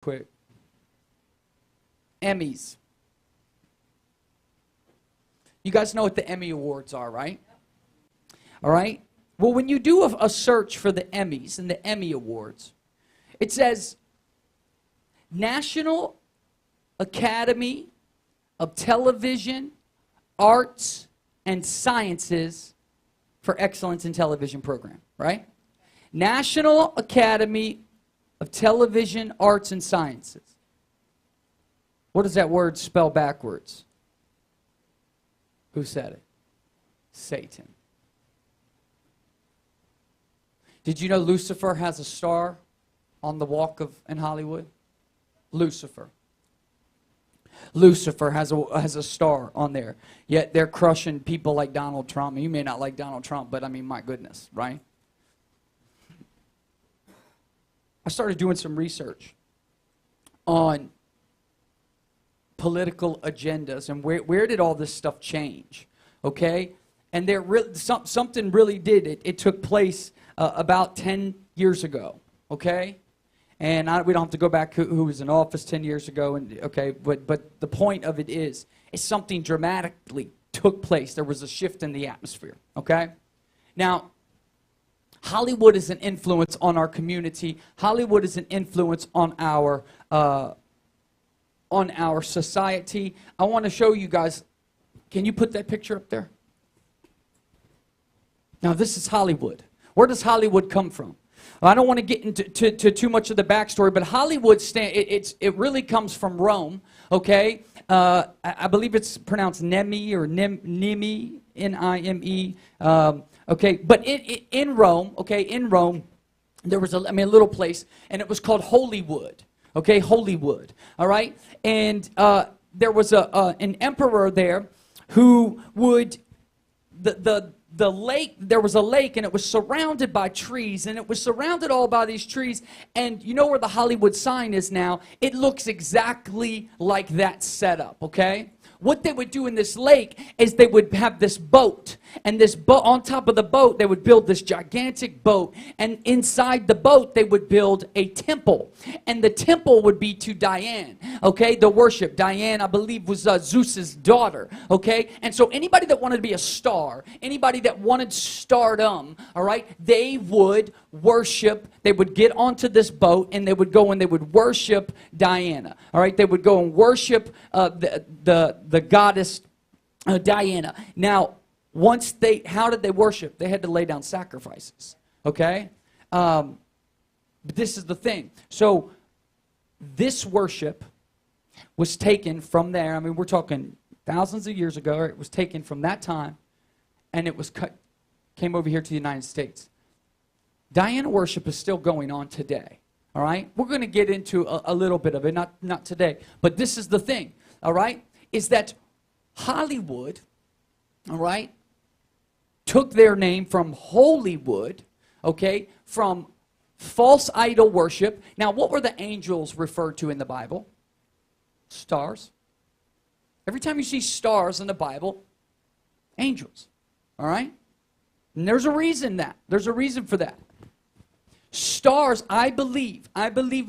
quick. Emmys. You guys know what the Emmy Awards are, right? All right? Well, when you do a search for the Emmys and the Emmy Awards, it says National Academy of Television, Arts, and Sciences for Excellence in Television Program, right? National Academy of Television, Arts, and Sciences. What does that word spell backwards? Who said it? Satan. Did you know Lucifer has a star on the walk in Hollywood? Lucifer. Lucifer has a star on there. Yet they're crushing people like Donald Trump. You may not like Donald Trump, but I mean, my goodness, right? I started doing some research on political agendas and where did all this stuff change, okay? And something really did. It took place about 10 years ago, okay? And we don't have to go back who was in office 10 years ago, and okay, but the point of it is something dramatically took place. There was a shift in the atmosphere, okay? Now, Hollywood is an influence on our community. Hollywood is an influence on our society. I want to show you guys. Can you put that picture up there? Now, this is Hollywood. Where does Hollywood come from? I don't want to get into too much of the backstory, but Hollywood, it really comes from Rome, okay? I believe it's pronounced Nemi or Nimi, N-I-M-E. Okay, but in Rome, okay, in Rome, there was a little place, and it was called Holywood, okay, Holywood, all right? And there was an emperor there who would, the lake, there was a lake, and it was surrounded by trees, and it was surrounded all by these trees, and you know where the Hollywood sign is now? It looks exactly like that setup, okay? What they would do in this lake is they would have this boat, and this boat, on top of the boat, they would build this gigantic boat, and inside the boat, they would build a temple, and the temple would be to Diane, okay, the worship. Diane, I believe, was Zeus's daughter, okay, and so anybody that wanted to be a star, anybody that wanted stardom, all right, they would worship, they would get onto this boat, and they would go and they would worship Diana, all right, they would go and worship the goddess Diana. Now, how did they worship? They had to lay down sacrifices, okay? But this is the thing. So, this worship was taken from there. I mean, we're talking thousands of years ago. It was taken from that time, and it was came over here to the United States. Diana worship is still going on today, all right? We're going to get into a little bit of it, not today. But this is the thing, all right? Is that Hollywood, all right, took their name from Holywood, okay, from false idol worship. Now, what were the angels referred to in the Bible? Stars. Every time you see stars in the Bible, angels, all right? And there's a reason for that. Stars, I believe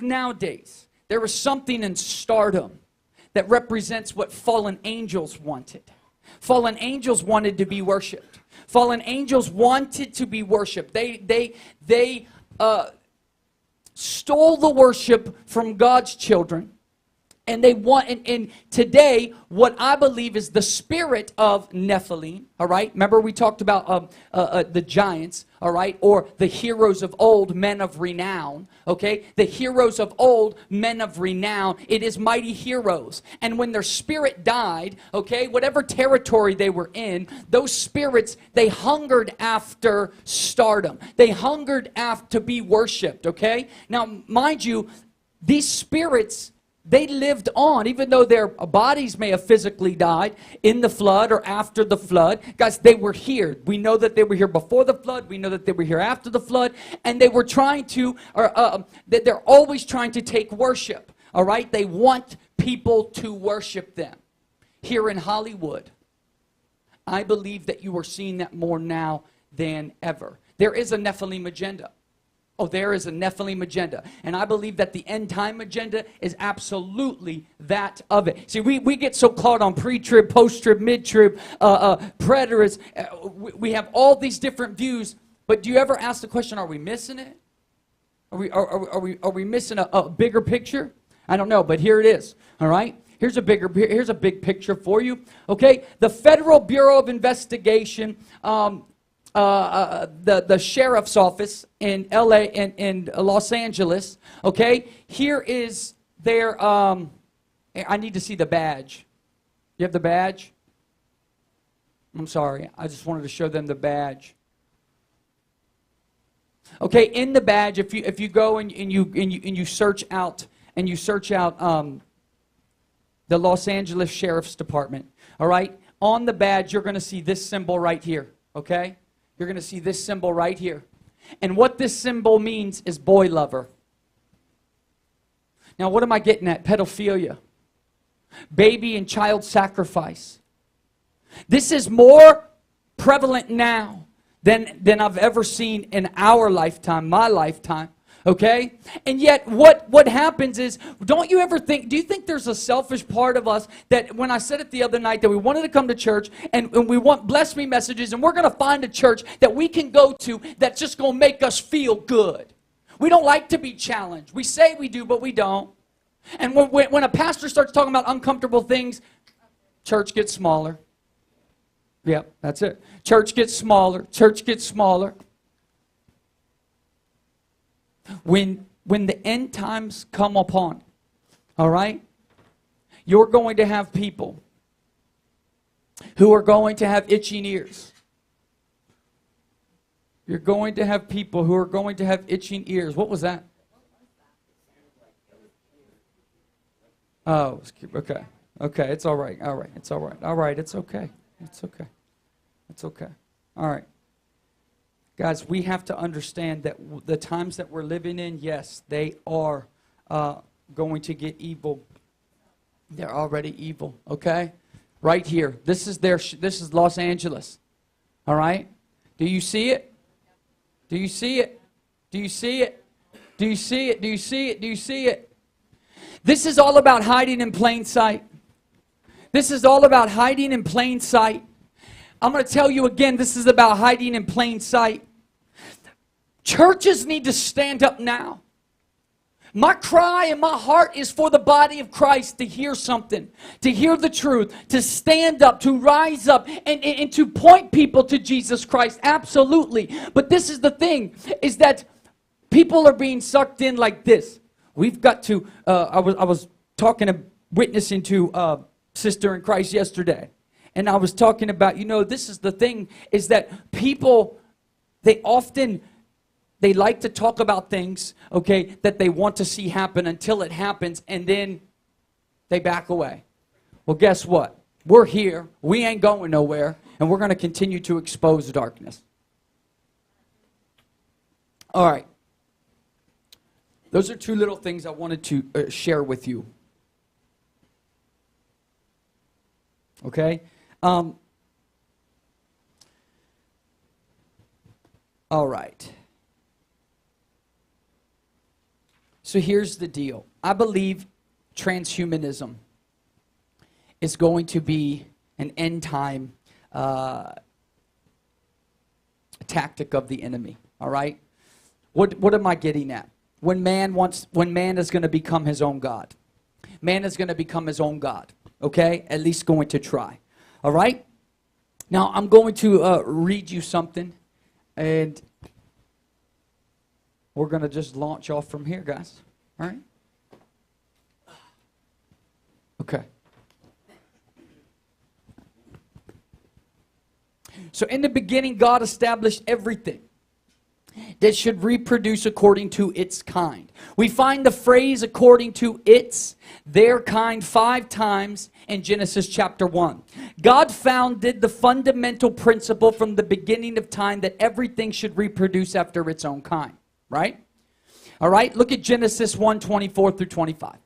nowadays, there is something in stardom that represents what fallen angels wanted. Fallen angels wanted to be worshipped. Fallen angels wanted to be worshipped. They stole the worship from God's children. And they want, and today, what I believe is the spirit of Nephilim, all right? Remember we talked about the giants, all right? Or the heroes of old, men of renown, okay? The heroes of old, men of renown. It is mighty heroes. And when their spirit died, okay, whatever territory they were in, those spirits, they hungered after stardom. They hungered after to be worshipped, okay? Now, mind you, these spirits, they lived on, even though their bodies may have physically died in the flood or after the flood. Guys, they were here. We know that they were here before the flood. We know that they were here after the flood. And they were trying to, they're always trying to take worship. All right? They want people to worship them. Here in Hollywood, I believe that you are seeing that more now than ever. There is a Nephilim agenda. Oh, there is a Nephilim agenda. And I believe that the end time agenda is absolutely that of it. See, we get so caught on pre-trib, post-trib, mid-trib, preterists. We have all these different views. But do you ever ask the question, are we missing it? Are we missing a bigger picture? I don't know, but here it is. All right? Here's a big picture for you. Okay? The Federal Bureau of Investigation, the sheriff's office in LA, in Los Angeles, okay? Here is their, I need to see the badge. You have the badge? I'm sorry, I just wanted to show them the badge. Okay, in the badge, if you go and you search out, the Los Angeles Sheriff's Department, all right? On the badge, you're going to see this symbol right here, okay? You're going to see this symbol right here. And what this symbol means is boy lover. Now, what am I getting at? Pedophilia. Baby and child sacrifice. This is more prevalent now than I've ever seen in our lifetime, my lifetime. Okay? And yet, what happens is, do you think there's a selfish part of us that, when I said it the other night, that we wanted to come to church and we want bless me messages, and we're going to find a church that we can go to that's just going to make us feel good. We don't like to be challenged. We say we do, but we don't. And when a pastor starts talking about uncomfortable things, church gets smaller. Yep, that's it. Church gets smaller. Church gets smaller. When the end times come upon, all right, you're going to have people who are going to have itching ears. You're going to have people who are going to have itching ears. What was that? Oh, okay. Okay, it's all right. All right, it's all right. All right, it's okay. It's okay. It's okay. All right. Guys, we have to understand that the times that we're living in, yes, they are going to get evil. They're already evil, okay? Right here. This is Los Angeles. All right? Do you see it? Do you see it? Do you see it? Do you see it? Do you see it? Do you see it? This is all about hiding in plain sight. This is all about hiding in plain sight. I'm going to tell you again, this is about hiding in plain sight. Churches need to stand up now. My cry and my heart is for the body of Christ to hear something, to hear the truth, to stand up, to rise up, and to point people to Jesus Christ. Absolutely. But this is the thing, is that people are being sucked in like this. We've got to, I was witnessing to sister in Christ yesterday. And I was talking about, this is the thing, is that people, they like to talk about things, okay, that they want to see happen until it happens, and then they back away. Well, guess what? We're here. We ain't going nowhere, and we're going to continue to expose darkness. All right. Those are two little things I wanted to share with you. Okay? All right. So here's the deal. I believe transhumanism is going to be an end time tactic of the enemy. All right? What am I getting at? When man is going to become his own God. Man is going to become his own God. Okay? At least going to try. All right? Now, I'm going to read you something, and we're going to just launch off from here, guys. All right? Okay. So, in the beginning, God established everything that should reproduce according to its kind. We find the phrase according to their kind 5 times in Genesis chapter 1. God founded the fundamental principle from the beginning of time that everything should reproduce after its own kind. Right? All right, look at Genesis 1:24 through 25.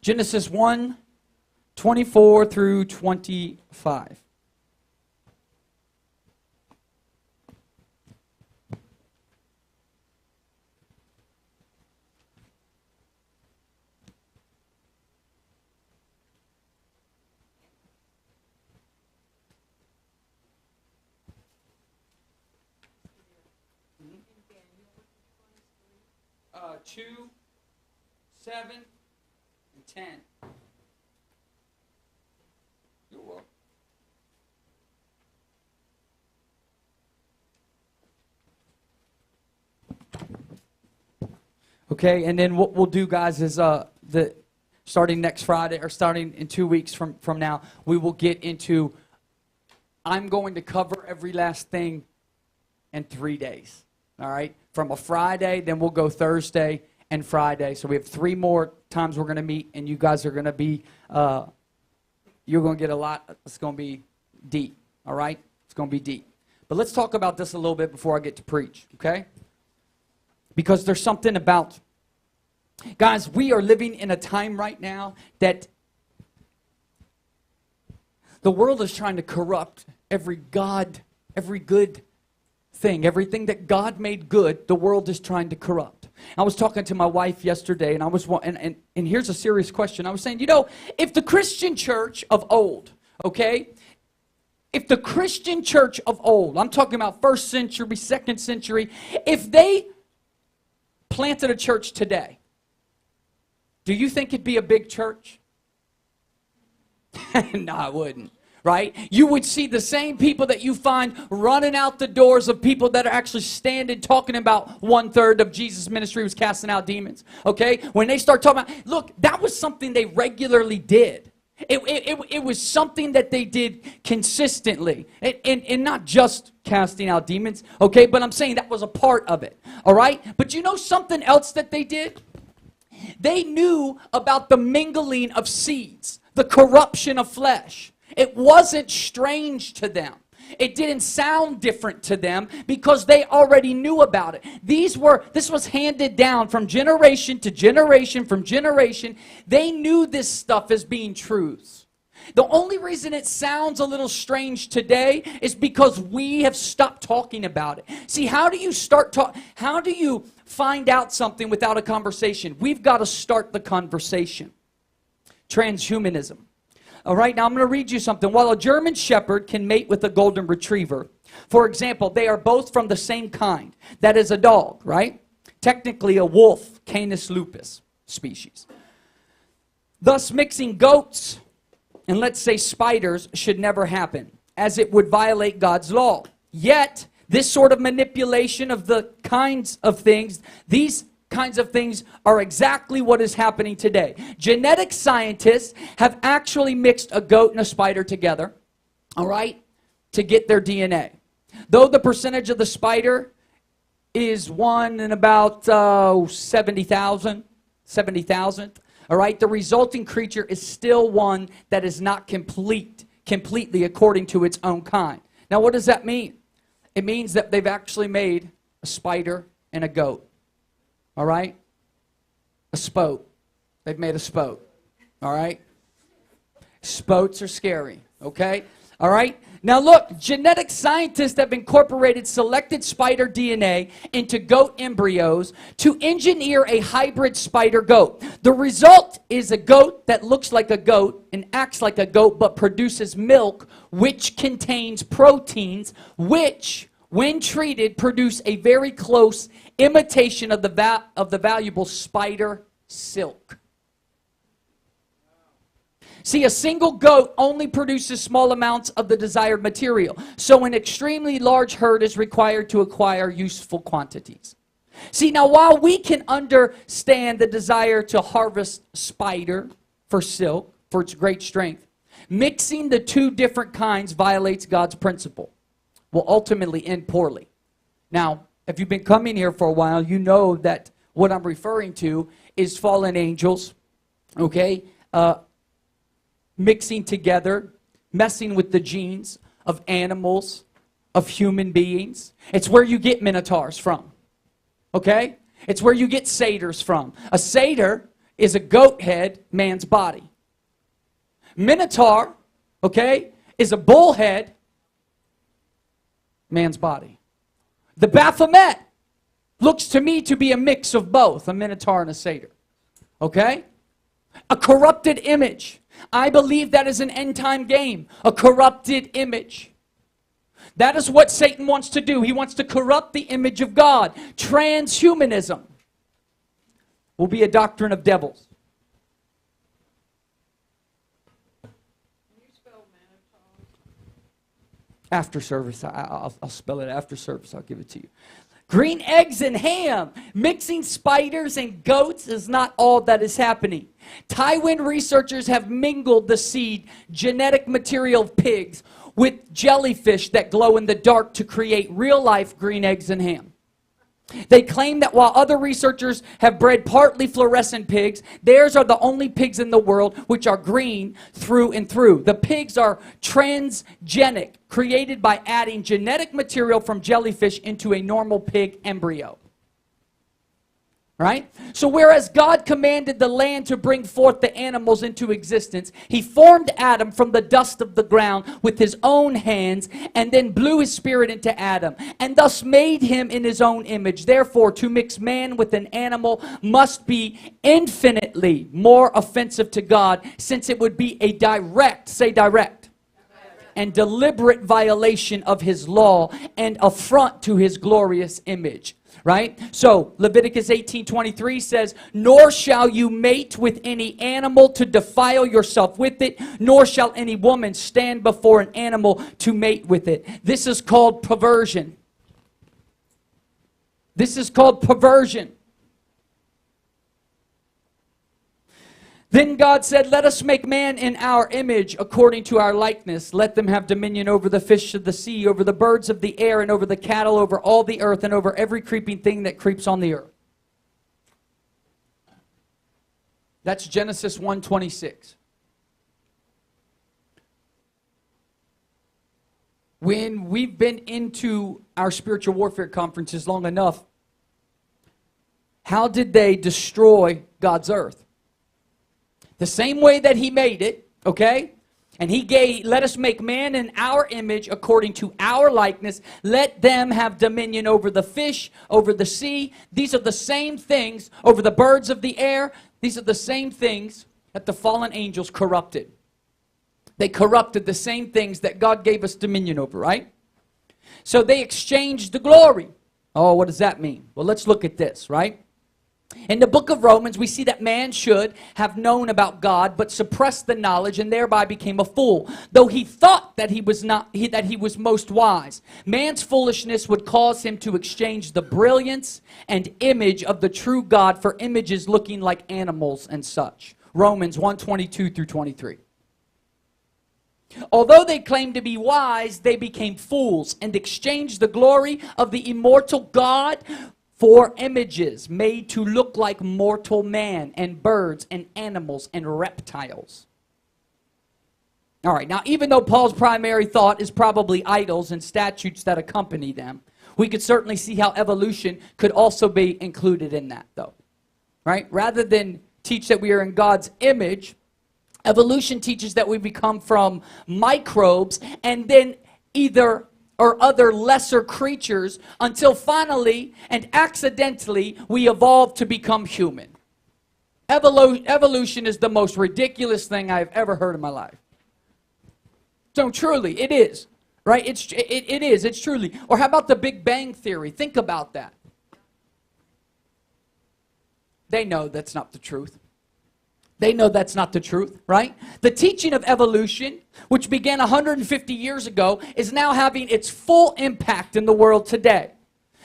Genesis 1:24 through 25. 2, 7, and 10. You're welcome. Okay, and then what we'll do, guys, is starting next Friday, or starting in 2 weeks from now, we will get into, I'm going to cover every last thing in 3 days. All right? From a Friday, then we'll go Thursday and Friday. So we have 3 more times we're going to meet, and you guys are going to be, you're going to get a lot. It's going to be deep. All right? It's going to be deep. But let's talk about this a little bit before I get to preach, okay? Because there's something about, guys, we are living in a time right now that the world is trying to corrupt every good thing. Everything that God made good, the world is trying to corrupt. I was talking to my wife yesterday, and and here's a serious question. I was saying, if the Christian church of old, okay, if the Christian church of old, I'm talking about 1st century, 2nd century, if they planted a church today, do you think it'd be a big church? No, it wouldn't. Right? You would see the same people that you find running out the doors of people that are actually standing talking about 1/3 of Jesus' ministry was casting out demons. Okay? When they start talking about, look, that was something they regularly did. It was something that they did consistently. And not just casting out demons. Okay? But I'm saying that was a part of it. All right? But you know something else that they did? They knew about the mingling of seeds, the corruption of flesh. It wasn't strange to them. It didn't sound different to them because they already knew about it. This was handed down from generation to generation, from generation. They knew this stuff as being truths. The only reason it sounds a little strange today is because we have stopped talking about it. See, how do you how do you find out something without a conversation? We've got to start the conversation. Transhumanism. All right, now I'm going to read you something. While a German Shepherd can mate with a Golden Retriever, for example, they are both from the same kind. That is a dog, right? Technically a wolf, Canis lupus species. Thus, mixing goats and let's say spiders should never happen, as it would violate God's law. Yet, this sort of manipulation of the kinds of things, these kinds of things are exactly what is happening today. Genetic scientists have actually mixed a goat and a spider together, all right, to get their DNA. Though the percentage of the spider is 1 in about 70,000, all right, the resulting creature is still one that is not completely according to its own kind. Now, what does that mean? It means that they've actually made a spider and a goat. All right? A spote. They've made a spote. All right? Spotes are scary. Okay? All right? Now look, genetic scientists have incorporated selected spider DNA into goat embryos to engineer a hybrid spider goat. The result is a goat that looks like a goat and acts like a goat but produces milk which contains proteins which, when treated, produce a very close imitation of the valuable spider silk. See, a single goat only produces small amounts of the desired material, so an extremely large herd is required to acquire useful quantities. See, now while we can understand the desire to harvest spider for silk, for its great strength, mixing the two different kinds violates God's principle, will ultimately end poorly. Now, if you've been coming here for a while, you know that what I'm referring to is fallen angels, okay, mixing together, messing with the genes of animals, of human beings. It's where you get minotaurs from, okay? It's where you get satyrs from. A satyr is a goat head, man's body. Minotaur, okay, is a bull head, man's body. The Baphomet looks to me to be a mix of both, a minotaur and a satyr, okay? A corrupted image. I believe that is an end-time game, a corrupted image. That is what Satan wants to do. He wants to corrupt the image of God. Transhumanism. will be a doctrine of devils. After service, I'll spell it after service. I'll give it to you. Green eggs and ham. Mixing spiders and goats is not all that is happening. Taiwan researchers have mingled the seed, genetic material of pigs, with jellyfish that glow in the dark to create real-life green eggs and ham. They claim that while other researchers have bred partly fluorescent pigs, theirs are the only pigs in the world which are green through and through. The pigs are transgenic, created by adding genetic material from jellyfish into a normal pig embryo. Right? So whereas God commanded the land to bring forth the animals into existence, he formed Adam from the dust of the ground with his own hands and then blew his spirit into Adam and thus made him in his own image. Therefore, to mix man with an animal must be infinitely more offensive to God, since it would be a direct, say direct, and deliberate violation of his law and affront to his glorious image. Right? So Leviticus 18:23 says, nor shall you mate with any animal to defile yourself with it, nor shall any woman stand before an animal to mate with it. This is called perversion. This is called perversion. Then God said, let us make man in our image according to our likeness. Let them have dominion over the fish of the sea, over the birds of the air, and over the cattle, over all the earth, and over every creeping thing that creeps on the earth. That's Genesis 1:26. When we've been into our spiritual warfare conferences long enough, how did they destroy God's earth? The same way that he made it, okay? And he gave, let us make man in our image according to our likeness. Let them have dominion over the fish, over the sea. These are the same things, over the birds of the air. These are the same things that the fallen angels corrupted. They corrupted the same things that God gave us dominion over, right? So they exchanged the glory. Oh, what does that mean? Well, let's look at this, right? In the book of Romans, we see that man should have known about God, but suppressed the knowledge and thereby became a fool, though he thought that he was most wise. Man's foolishness would cause him to exchange the brilliance and image of the true God for images looking like animals and such. Romans 1:22 through 23. Although they claimed to be wise, they became fools and exchanged the glory of the immortal God for images made to look like mortal man and birds and animals and reptiles. All right, now even though Paul's primary thought is probably idols and statues that accompany them, we could certainly see how evolution could also be included in that, though. Right? Rather than teach that we are in God's image, evolution teaches that we become from microbes and then either or other lesser creatures until finally and accidentally we evolve to become human. Evolution is the most ridiculous thing I've ever heard in my life. So truly, it is. Right? It is. It's truly. Or how about the Big Bang Theory? Think about that. They know that's not the truth. They know that's not the truth, right? The teaching of evolution, which began 150 years ago, is now having its full impact in the world today.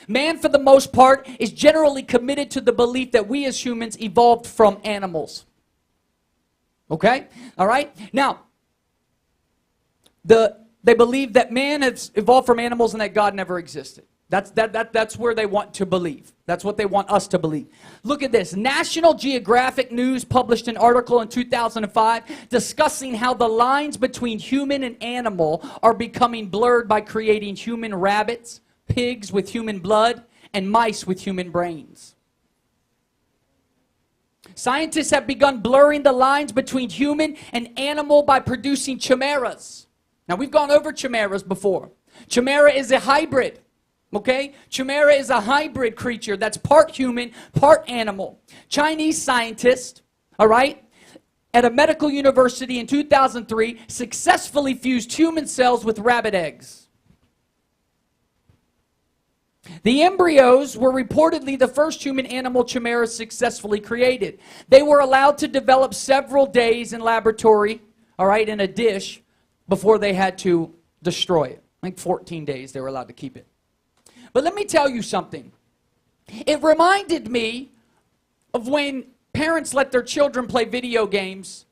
Man, for the most part, is generally committed to the belief that we as humans evolved from animals. Okay? All right? Now, they believe that man has evolved from animals and that God never existed. That's where they want to believe. That's what they want us to believe. Look at this. National Geographic News published an article in 2005 discussing how the lines between human and animal are becoming blurred by creating human rabbits, pigs with human blood, and mice with human brains. Scientists have begun blurring the lines between human and animal by producing chimeras. Now, we've gone over chimeras before. Chimera is a hybrid. Okay? Chimera is a hybrid creature that's part human, part animal. Chinese scientists, all right, at a medical university in 2003 successfully fused human cells with rabbit eggs. The embryos were reportedly the first human animal chimeras successfully created. They were allowed to develop several days in laboratory, all right, in a dish, before they had to destroy it. Like 14 days they were allowed to keep it. But let me tell you something. It reminded me of when parents let their children play video games,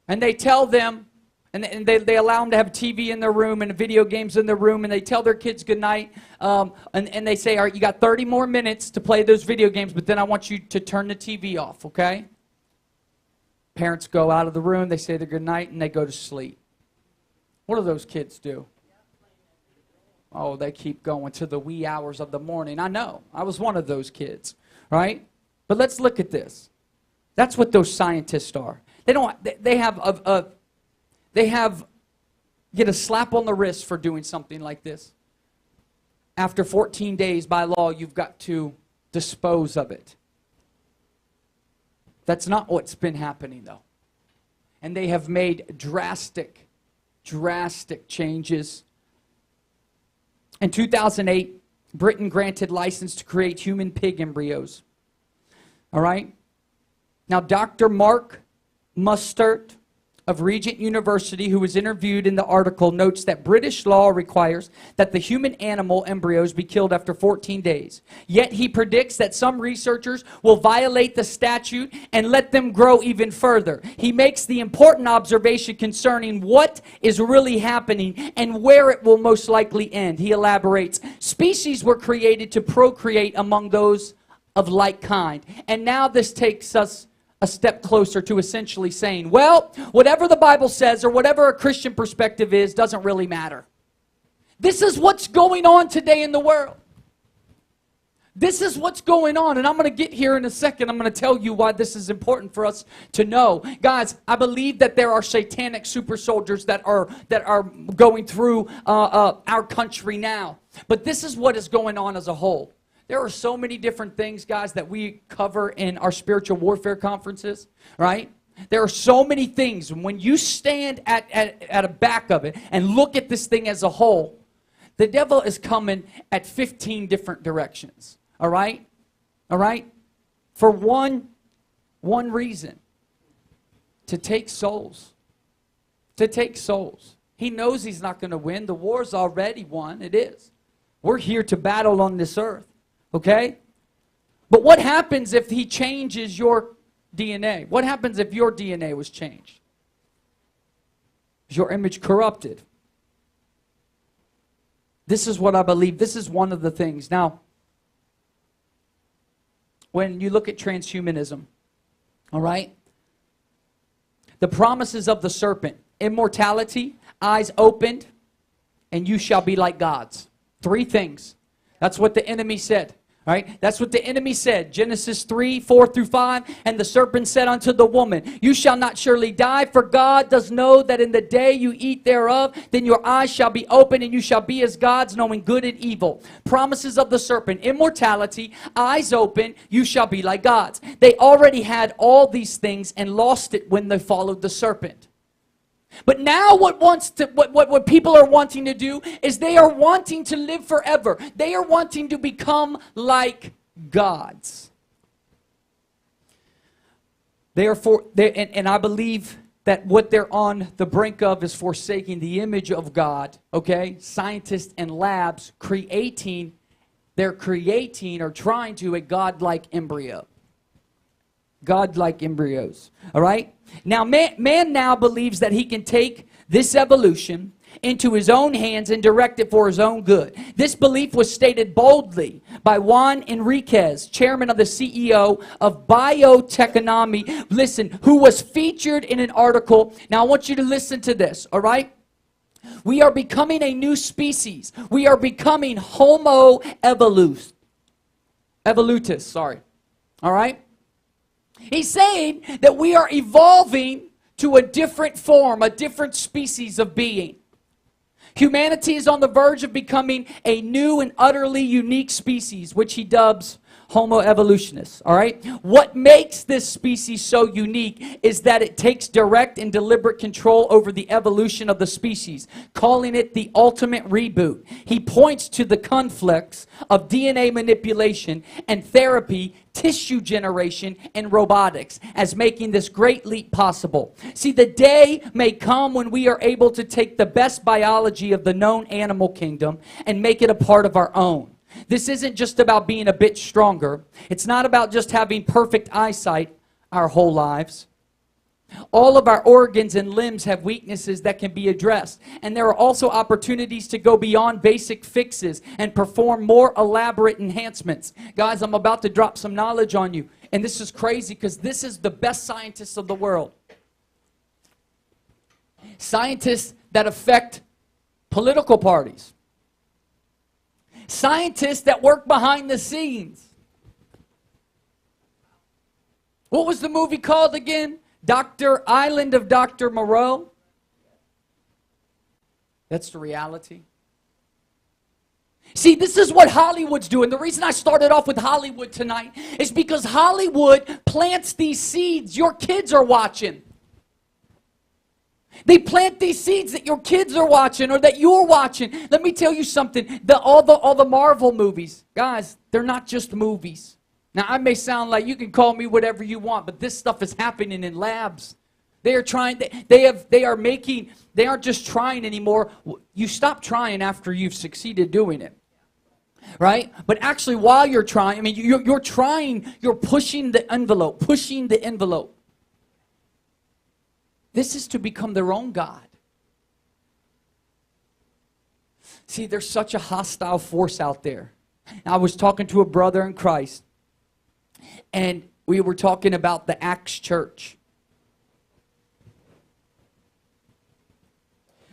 and they tell them, and they allow them to have TV in their room and video games in their room, and they tell their kids good night, and they say, all right, you got 30 more minutes to play those video games, but then I want you to turn the TV off, okay? Parents go out of the room, they say their good night, and they go to sleep. What do those kids do? Oh, they keep going to the wee hours of the morning. I know. I was one of those kids, right? But let's look at this. That's what those scientists are. They get a slap on the wrist for doing something like this. After 14 days, by law, you've got to dispose of it. That's not what's been happening, though. And they have made drastic changes. In 2008, Britain granted license to create human pig embryos. All right? Now, Dr. Mark Mustard of Regent University, who was interviewed in the article, notes that British law requires that the human animal embryos be killed after 14 days. Yet he predicts that some researchers will violate the statute and let them grow even further. He makes the important observation concerning what is really happening and where it will most likely end. He elaborates, species were created to procreate among those of like kind. And now this takes us a step closer to essentially saying, well, whatever the Bible says or whatever a Christian perspective is doesn't really matter. This is what's going on today in the world. This is what's going on, and I'm going to get here in a second. I'm going to tell you why this is important for us to know. Guys, I believe that there are satanic super soldiers that are going through our country now. But this is what is going on as a whole. There are so many different things, guys, that we cover in our spiritual warfare conferences, right? There are so many things. And when you stand at a back of it and look at this thing as a whole, the devil is coming at 15 different directions, all right? All right? For one reason, to take souls. To take souls. He knows he's not going to win. The war's already won. It is. We're here to battle on this earth. Okay? But what happens if he changes your DNA? What happens if your DNA was changed? Is your image corrupted? This is what I believe. This is one of the things. Now, when you look at transhumanism, all right? The promises of the serpent, immortality, eyes opened, and you shall be like gods. 3 things. That's what the enemy said. Right? That's what the enemy said. Genesis 3:4-5. And the serpent said unto the woman, you shall not surely die, for God does know that in the day you eat thereof, then your eyes shall be open, and you shall be as gods, knowing good and evil. Promises of the serpent, immortality, eyes open, you shall be like gods. They already had all these things and lost it when they followed the serpent. But now what people are wanting to do is they are wanting to live forever. They are wanting to become like gods. And I believe that what they're on the brink of is forsaking the image of God. Okay? Scientists and labs they're creating or trying to a godlike embryo. Godlike embryos. All right? Now, man now believes that he can take this evolution into his own hands and direct it for his own good. This belief was stated boldly by Juan Enriquez, chairman of the CEO of Biotechnomy, listen, who was featured in an article. Now, I want you to listen to this, all right? We are becoming a new species. We are becoming Homo evolutus, sorry. All right? He's saying that we are evolving to a different form, a different species of being. Humanity is on the verge of becoming a new and utterly unique species, which he dubs Homo evolutionis, all right? What makes this species so unique is that it takes direct and deliberate control over the evolution of the species, calling it the ultimate reboot. He points to the conflicts of DNA manipulation and therapy, tissue generation, and robotics as making this great leap possible. See, the day may come when we are able to take the best biology of the known animal kingdom and make it a part of our own. This isn't just about being a bit stronger. It's not about just having perfect eyesight our whole lives. All of our organs and limbs have weaknesses that can be addressed. And there are also opportunities to go beyond basic fixes and perform more elaborate enhancements. Guys, I'm about to drop some knowledge on you. And this is crazy because this is the best scientists of the world. Scientists that affect political parties. Scientists that work behind the scenes. What was the movie called again? Island of Dr. Moreau. That's the reality. See, this is what Hollywood's doing. The reason I started off with Hollywood tonight is because Hollywood plants these seeds your kids are watching. They plant these seeds that your kids are watching or that you're watching. Let me tell you something. All the Marvel movies, guys, they're not just movies. Now, I may sound like you can call me whatever you want, but this stuff is happening in labs. They are trying. They aren't just trying anymore. You stop trying after you've succeeded doing it, right? But actually, while you're trying, I mean, you're trying. You're pushing the envelope. Pushing the envelope. This is to become their own God. See, there's such a hostile force out there. I was talking to a brother in Christ, and we were talking about the Acts church.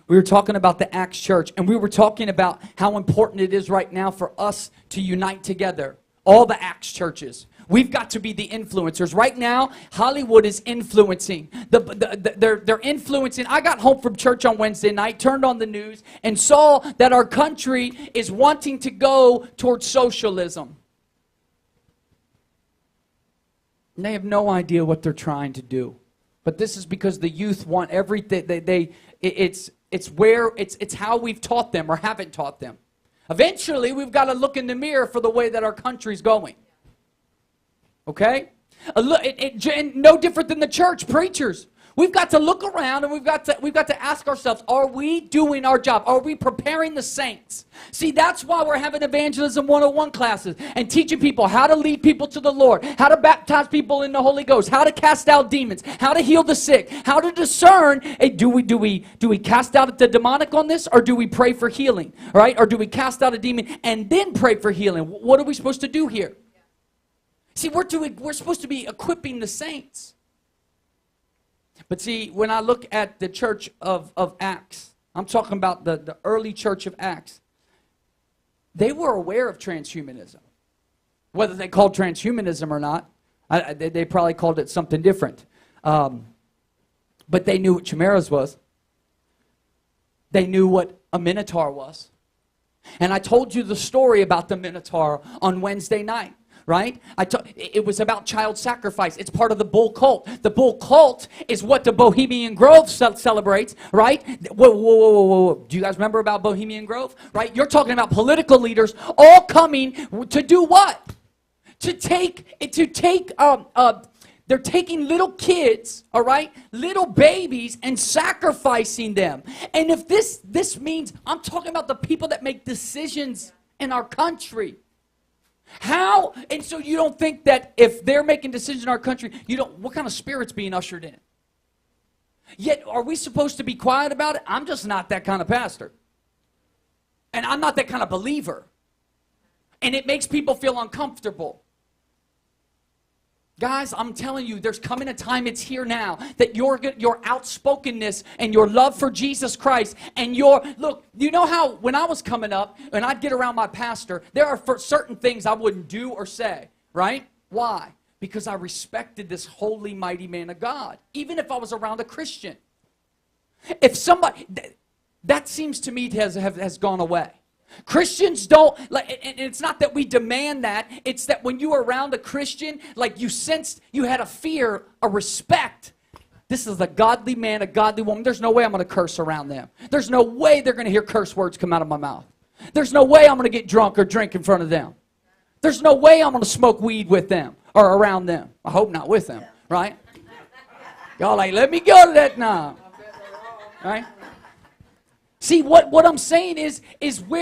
We were talking about the Acts church, and we were talking about how important it is right now for us to unite together. All the Acts churches. We've got to be the influencers. Right now, Hollywood is influencing. They're influencing. I got home from church on Wednesday night, turned on the news, and saw that our country is wanting to go towards socialism. And they have no idea what they're trying to do. But this is because the youth want everything. It's how we've taught them or haven't taught them. Eventually, we've got to look in the mirror for the way that our country's going. Okay? And no different than the church, preachers. We've got to look around and we've got to ask ourselves, are we doing our job? Are we preparing the saints? See, that's why we're having Evangelism 101 classes and teaching people how to lead people to the Lord, how to baptize people in the Holy Ghost, how to cast out demons, how to heal the sick, how to discern, hey, do we cast out the demonic on this, or do we pray for healing, right? Or do we cast out a demon and then pray for healing? What are we supposed to do here? See, we're supposed to be equipping the saints. But see, when I look at the church of Acts, I'm talking about the early church of Acts, they were aware of transhumanism. Whether they called transhumanism or not, they probably called it something different. But they knew what chimeras was. They knew what a minotaur was. And I told you the story about the minotaur on Wednesday night. Right? It was about child sacrifice. It's part of the bull cult. The bull cult is what the Bohemian Grove celebrates, right? Whoa. Do you guys remember about Bohemian Grove? Right? You're talking about political leaders all coming to do what? They're taking little kids, all right, little babies, and sacrificing them. And if this means, I'm talking about the people that make decisions in our country. How? And so you don't think that if they're making decisions in our country, what kind of spirit's being ushered in? Yet, are we supposed to be quiet about it? I'm just not that kind of pastor. And I'm not that kind of believer. And it makes people feel uncomfortable. Guys, I'm telling you, there's coming a time, it's here now, that your outspokenness and your love for Jesus Christ and look, you know how when I was coming up and I'd get around my pastor, there are certain things I wouldn't do or say, right? Why? Because I respected this holy, mighty man of God, even if I was around a Christian. If somebody, that seems to me has gone away. Christians don't, like, and it's not that we demand that. It's that when you are around a Christian, like you sensed, you had a fear, a respect. This is a godly man, a godly woman. There's no way I'm going to curse around them. There's no way they're going to hear curse words come out of my mouth. There's no way I'm going to get drunk or drink in front of them. There's no way I'm going to smoke weed with them or around them. I hope not with them, right? Y'all like, let me go to that now. Right? See, what I'm saying is we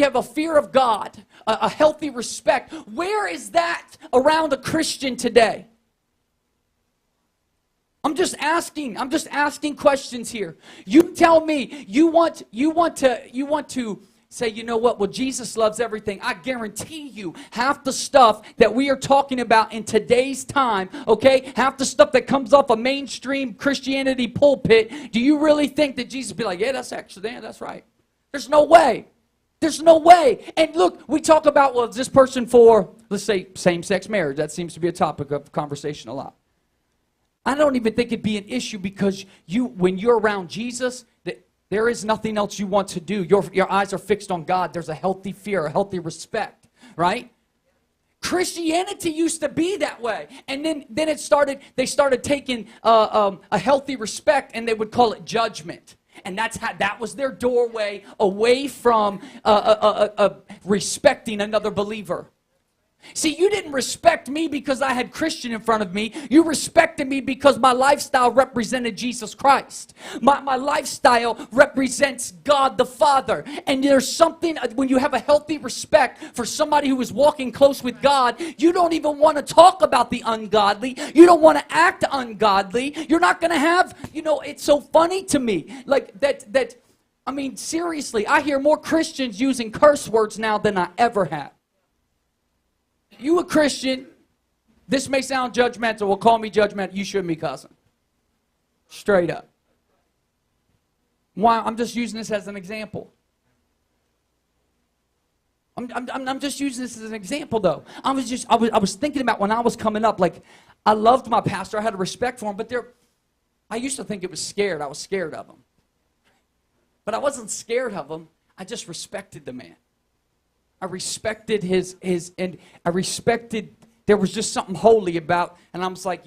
have a fear of God, a healthy respect. Where is that around a Christian today? I'm just asking questions here. You tell me, you want to say, you know what? Well, Jesus loves everything. I guarantee you, half the stuff that we are talking about in today's time, okay, half the stuff that comes off a mainstream Christianity pulpit, do you really think that Jesus would be like, yeah, that's right. There's no way. There's no way. And look, we talk about, well, is this person for, let's say, same-sex marriage? That seems to be a topic of conversation a lot. I don't even think it'd be an issue because when you're around Jesus, there is nothing else you want to do. Your eyes are fixed on God. There's a healthy fear, a healthy respect, right? Christianity used to be that way. And then they started taking a healthy respect and they would call it judgment. And that was their doorway away from respecting another believer. See, you didn't respect me because I had Christian in front of me. You respected me because my lifestyle represented Jesus Christ. My lifestyle represents God the Father. And there's something, when you have a healthy respect for somebody who is walking close with God, you don't even want to talk about the ungodly. You don't want to act ungodly. You're not going to have, it's so funny to me. Like that, I mean, seriously, I hear more Christians using curse words now than I ever have. You a Christian, this may sound judgmental, well, call me judgmental, you shouldn't be cussing. Straight up. Why? I'm just using this as an example. I'm just using this as an example, though. I was thinking about when I was coming up, like, I loved my pastor, I had a respect for him, but I used to think it was scared, I was scared of him. But I wasn't scared of him, I just respected the man. I respected there was just something holy about, and I was like,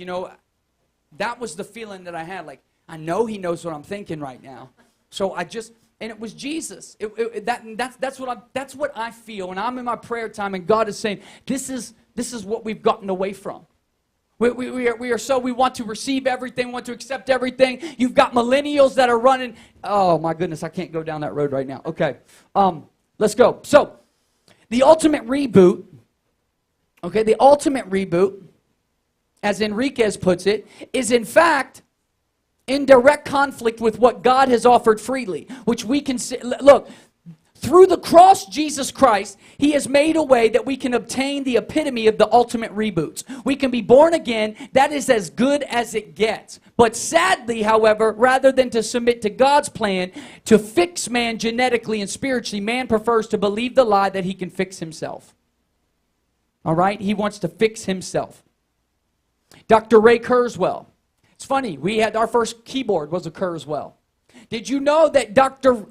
that was the feeling that I had. Like, I know he knows what I'm thinking right now. So and it was Jesus. That's what I feel. And I'm in my prayer time, and God is saying, this is what we've gotten away from. We want to receive everything, want to accept everything. You've got millennials that are running. Oh my goodness, I can't go down that road right now. Okay, let's go. So, the ultimate reboot, as Enriquez puts it, is in fact in direct conflict with what God has offered freely, which we can see. Look, through the cross, Jesus Christ, he has made a way that we can obtain the epitome of the ultimate reboots. We can be born again. That is as good as it gets. But sadly, however, rather than to submit to God's plan to fix man genetically and spiritually, man prefers to believe the lie that he can fix himself. All right? He wants to fix himself. Dr. Ray Kurzweil. It's funny. We had our first keyboard was a Kurzweil. Did you know that Dr.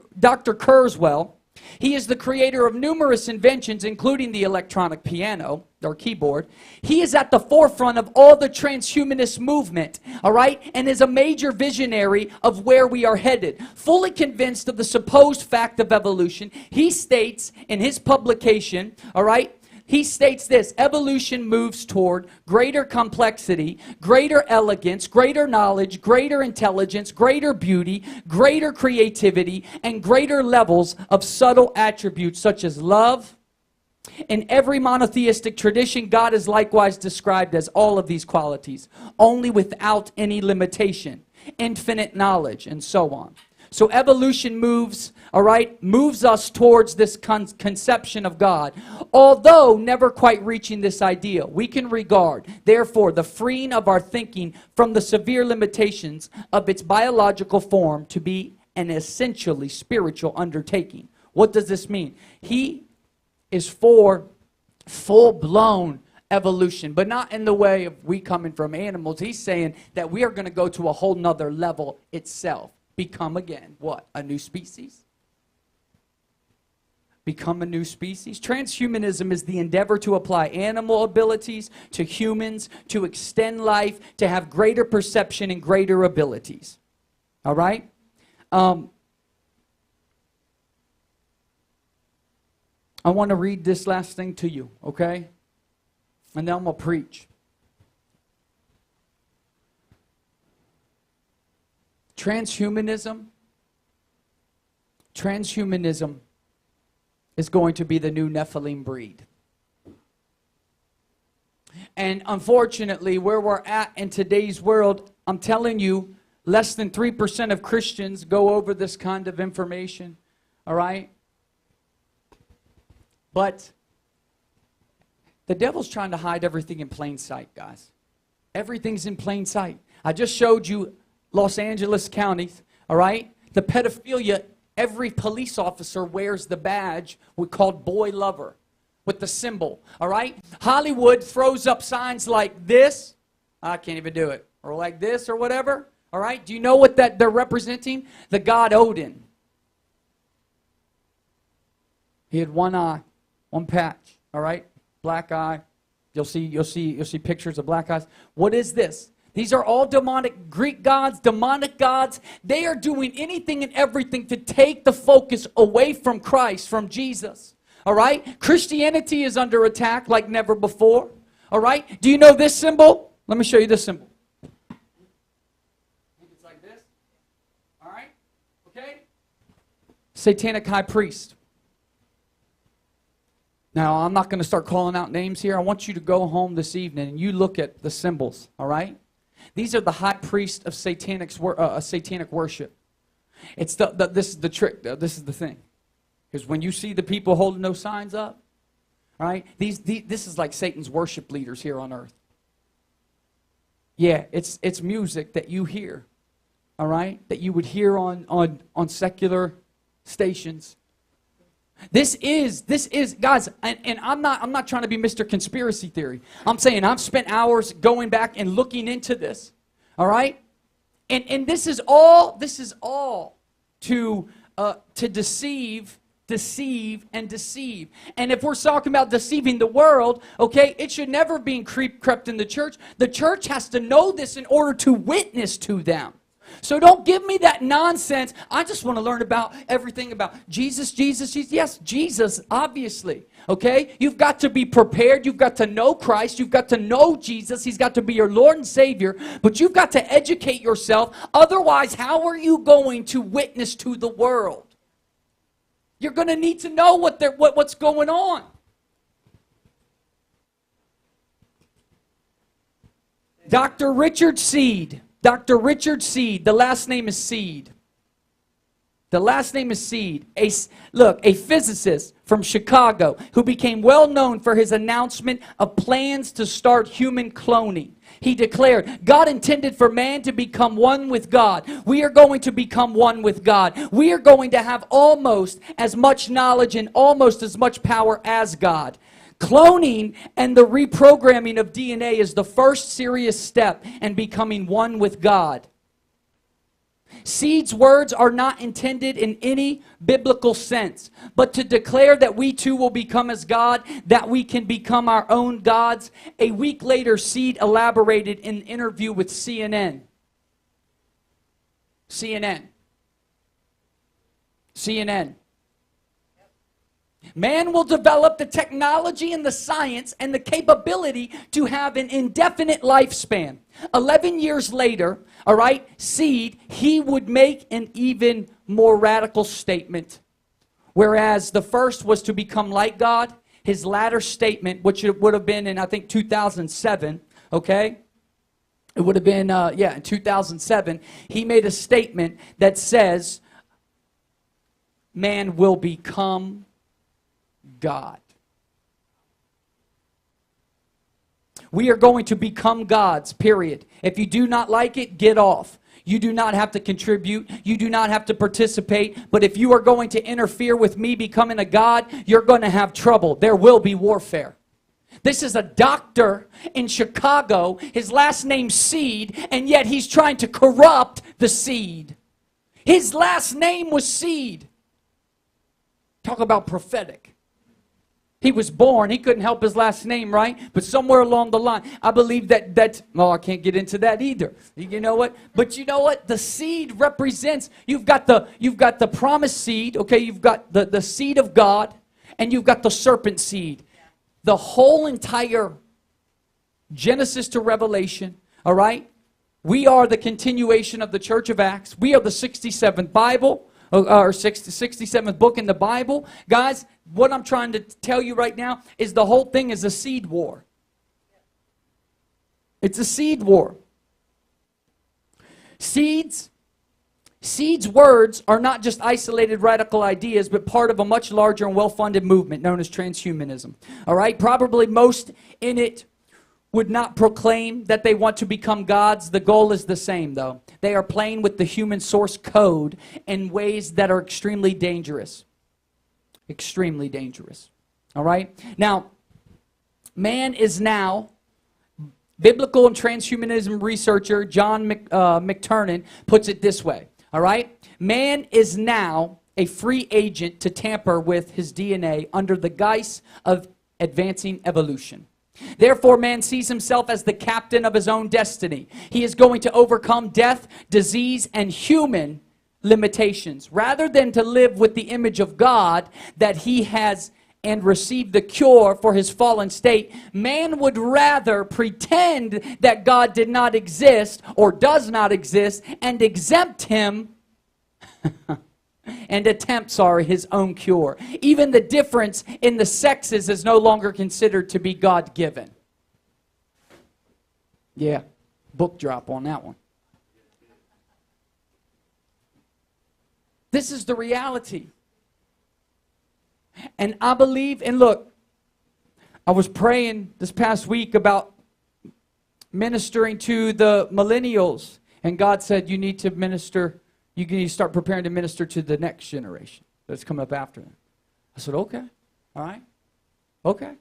Kurzweil, he is the creator of numerous inventions, including the electronic piano, or keyboard. He is at the forefront of all the transhumanist movement, all right, and is a major visionary of where we are headed. Fully convinced of the supposed fact of evolution, he states in his publication, all right, he states this: evolution moves toward greater complexity, greater elegance, greater knowledge, greater intelligence, greater beauty, greater creativity, and greater levels of subtle attributes such as love. In every monotheistic tradition, God is likewise described as all of these qualities, only without any limitation, infinite knowledge, and so on. So evolution moves us towards this conception of God, although never quite reaching this ideal. We can regard, therefore, the freeing of our thinking from the severe limitations of its biological form to be an essentially spiritual undertaking. What does this mean? He is for full-blown evolution, but not in the way of we coming from animals. He's saying that we are going to go to a whole nother level itself. Become again, what? A new species? become a new species. Transhumanism is the endeavor to apply animal abilities to humans, to extend life, to have greater perception and greater abilities. All right? I want to read this last thing to you, okay? And then I'm going to preach. Transhumanism is going to be the new Nephilim breed. And unfortunately, where we're at in today's world, I'm telling you, less than 3% of Christians go over this kind of information. All right? But the devil's trying to hide everything in plain sight, guys. Everything's in plain sight. I just showed you Los Angeles counties, all right? The pedophilia, every police officer wears the badge we called boy lover with the symbol, all right? Hollywood throws up signs like this. I can't even do it. Or like this or whatever, all right? Do you know what that they're representing? The god Odin. He had one eye, one patch, all right? Black eye. You'll see pictures of black eyes. What is this? These are all demonic Greek gods, demonic gods. They are doing anything and everything to take the focus away from Christ, from Jesus. All right? Christianity is under attack like never before. All right? Do you know this symbol? Let me show you this symbol. It's like this. All right? Okay? Satanic high priest. Now, I'm not going to start calling out names here. I want you to go home this evening and you look at the symbols. All right? These are the high priest of satanic worship. It's this is the trick. This is the thing. Because when you see the people holding those signs up, all right, this is like Satan's worship leaders here on earth. Yeah, it's music that you hear, all right, that you would hear on secular stations. This is guys, and I'm not trying to be Mr. Conspiracy Theory. I'm saying I've spent hours going back and looking into this. All right? And this is all to deceive. And if we're talking about deceiving the world, okay, it should never be crept in the church. The church has to know this in order to witness to them. So don't give me that nonsense. I just want to learn about everything about Jesus. Yes, Jesus, obviously. Okay? You've got to be prepared. You've got to know Christ. You've got to know Jesus. He's got to be your Lord and Savior. But you've got to educate yourself. Otherwise, how are you going to witness to the world? You're going to need to know what's going on. Dr. Richard Seed. Dr. Richard Seed, the last name is Seed. The last name is Seed. A physicist from Chicago who became well known for his announcement of plans to start human cloning. He declared, God intended for man to become one with God. We are going to become one with God. We are going to have almost as much knowledge and almost as much power as God. Cloning and the reprogramming of DNA is the first serious step in becoming one with God. Seed's words are not intended in any biblical sense, but to declare that we too will become as God, that we can become our own gods. A week later, Seed elaborated in an interview with CNN. Man will develop the technology and the science and the capability to have an indefinite lifespan. 11 years later, all right, Seed, he would make an even more radical statement. Whereas the first was to become like God, his latter statement, which it would have been in, I think, 2007, okay? It would have been, in 2007, he made a statement that says, man will become God. We are going to become gods, period. If you do not like it, get off. You do not have to contribute. You do not have to participate. But if you are going to interfere with me becoming a god, you're going to have trouble. There will be warfare. This is a doctor in Chicago. His last name's Seed, and yet he's trying to corrupt the seed. His last name was Seed. Talk about prophetic. He was born. He couldn't help his last name, right? But somewhere along the line, I believe that well, I can't get into that either. You know what? But you know what? The seed represents, you've got the promised seed, okay? You've got the seed of God, and you've got the serpent seed. The whole entire Genesis to Revelation, all right? We are the continuation of the Church of Acts. We are the 67th Bible, or 67th book in the Bible. Guys, what I'm trying to tell you right now is the whole thing is a seed war. It's a seed war. Seeds words are not just isolated radical ideas, but part of a much larger and well-funded movement known as transhumanism. All right? Probably most in it would not proclaim that they want to become gods. The goal is the same, though. They are playing with the human source code in ways that are extremely dangerous. Extremely dangerous. All right? Now, man is now, biblical and transhumanism researcher John McTernan puts it this way. All right? Man is now a free agent to tamper with his DNA under the guise of advancing evolution. Therefore, man sees himself as the captain of his own destiny. He is going to overcome death, disease, and human limitations. Rather than to live with the image of God that he has and receive the cure for his fallen state, man would rather pretend that God did not exist or does not exist and exempt him and attempt, his own cure. Even the difference in the sexes is no longer considered to be God-given. Yeah, book drop on that one. This is the reality. And I believe, and look, I was praying this past week about ministering to the millennials, and God said you need to minister, you need to start preparing to minister to the next generation that's coming up after them. I said, okay, all right, okay.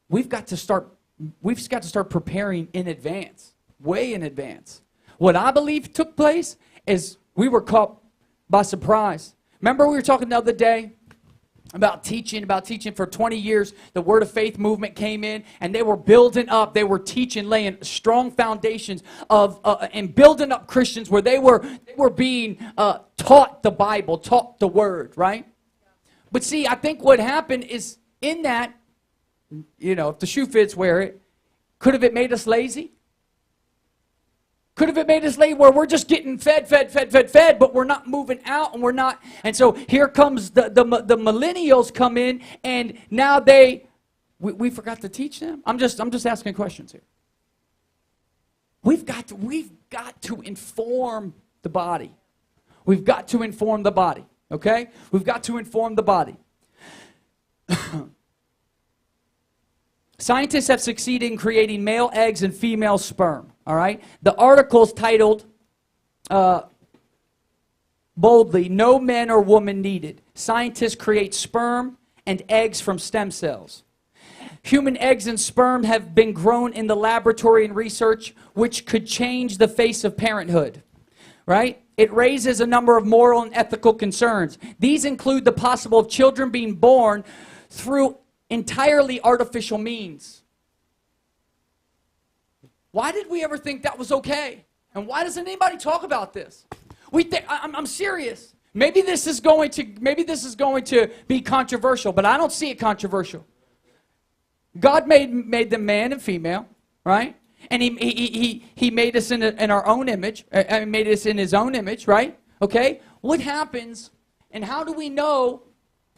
We've got to start preparing in advance, way in advance. What I believe took place is we were caught by surprise. Remember we were talking the other day about teaching for 20 years. The Word of Faith movement came in, and they were building up. They were teaching, laying strong foundations of and building up Christians where they were being taught the Bible, taught the Word, right? But see, I think what happened is in that, if the shoe fits, wear it. Could have it made us lazy? Could have it made us lazy where we're just getting fed, but we're not moving out, and we're not. And so here comes the millennials come in, and now we forgot to teach them. I'm just asking questions here. We've got to inform the body. We've got to inform the body. Okay? We've got to inform the body. Scientists have succeeded in creating male eggs and female sperm. All right? The article's titled boldly, "No men or woman needed. Scientists create sperm and eggs from stem cells." Human eggs and sperm have been grown in the laboratory and research, which could change the face of parenthood. Right? It raises a number of moral and ethical concerns. These include the possible of children being born through entirely artificial means. Why did we ever think that was okay? And why doesn't anybody talk about this? I'm serious. Maybe this is going to be controversial, but I don't see it controversial. God made them man and female, right? And he made us in our own image. Made us in his own image, right? Okay. What happens, and how do we know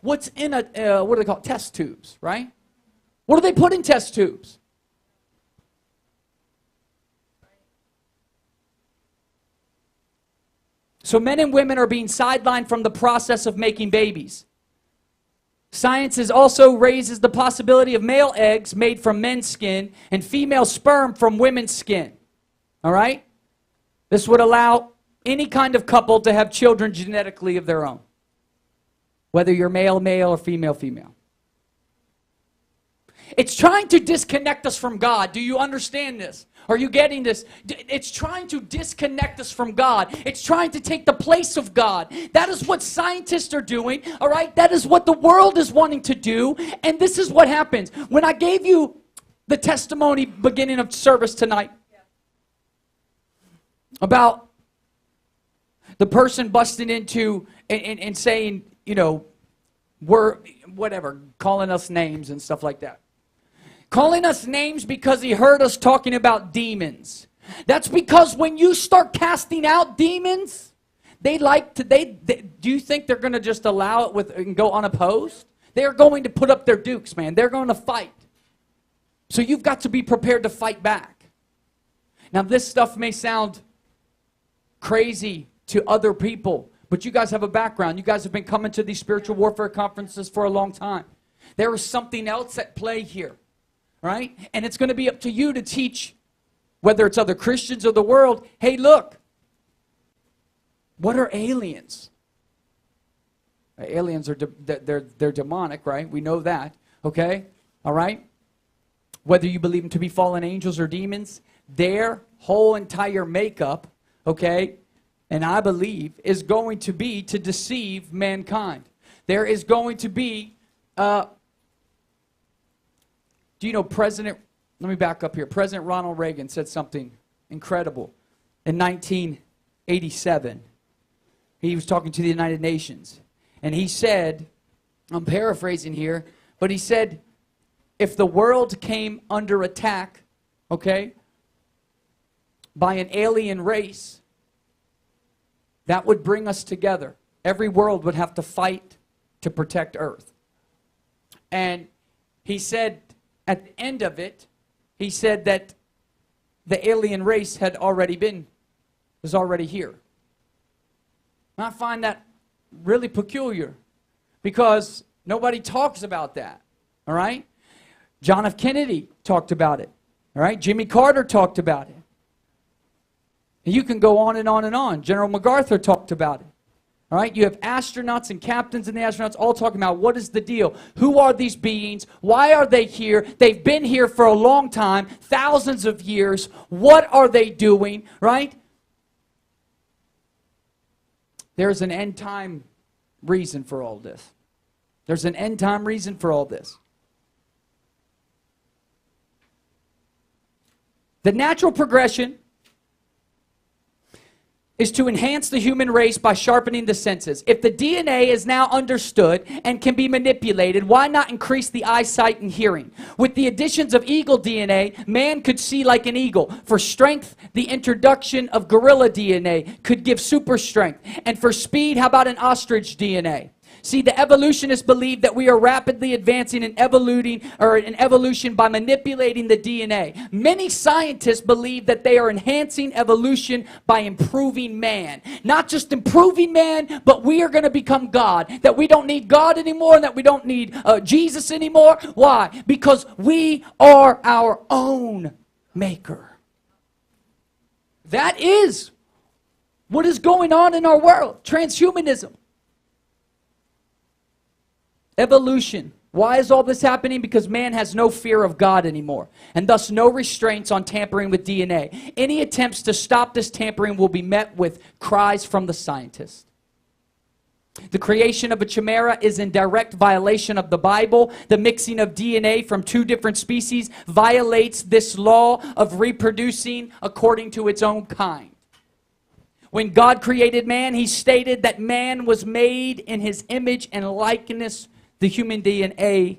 what's in what do they call it? Test tubes, right? What do they put in test tubes? So men and women are being sidelined from the process of making babies. Science also raises the possibility of male eggs made from men's skin and female sperm from women's skin. All right? This would allow any kind of couple to have children genetically of their own. Whether you're male, male, or female, female. It's trying to disconnect us from God. Do you understand this? Are you getting this? It's trying to disconnect us from God. It's trying to take the place of God. That is what scientists are doing, all right? That is what the world is wanting to do. And this is what happens. When I gave you the testimony beginning of service tonight about the person busting into and saying, you know, we're whatever, calling us names and stuff like that. Calling us names because he heard us talking about demons. That's because when you start casting out demons, do you think they're going to just allow it and go unopposed? They're going to put up their dukes, man. They're going to fight. So you've got to be prepared to fight back. Now this stuff may sound crazy to other people, but you guys have a background. You guys have been coming to these spiritual warfare conferences for a long time. There is something else at play here, right? And it's going to be up to you to teach, whether it's other Christians or the world, hey, look, what are aliens? Aliens are they're demonic, right? We know that, okay? All right? Whether you believe them to be fallen angels or demons, their whole entire makeup, okay, and I believe, is going to be to deceive mankind. There is going to be, do you know let me back up here. President Ronald Reagan said something incredible in 1987. He was talking to the United Nations. And he said, I'm paraphrasing here, but he said, if the world came under attack, okay, by an alien race, that would bring us together. Every world would have to fight to protect Earth. And he said, at the end of it, he said that the alien race was already here. And I find that really peculiar because nobody talks about that, all right? John F. Kennedy talked about it, all right? Jimmy Carter talked about it. And you can go on and on and on. General MacArthur talked about it. All right, you have astronauts and captains and the astronauts all talking about what is the deal? Who are these beings? Why are they here? They've been here for a long time, thousands of years. What are they doing, right? There's an end time reason for all this. There's an end time reason for all this. The natural progression is to enhance the human race by sharpening the senses. If the DNA is now understood and can be manipulated, why not increase the eyesight and hearing? With the additions of eagle DNA, man could see like an eagle. For strength, the introduction of gorilla DNA could give super strength. And for speed, how about an ostrich DNA? See, the evolutionists believe that we are rapidly advancing in evolution by manipulating the DNA. Many scientists believe that they are enhancing evolution by improving man. Not just improving man, but we are going to become God. That we don't need God anymore, and that we don't need Jesus anymore. Why? Because we are our own maker. That is what is going on in our world. Transhumanism. Evolution. Why is all this happening? Because man has no fear of God anymore, and thus no restraints on tampering with DNA. Any attempts to stop this tampering will be met with cries from the scientists. The creation of a chimera is in direct violation of the Bible. The mixing of DNA from two different species violates this law of reproducing according to its own kind. When God created man, he stated that man was made in his image and likeness. The human DNA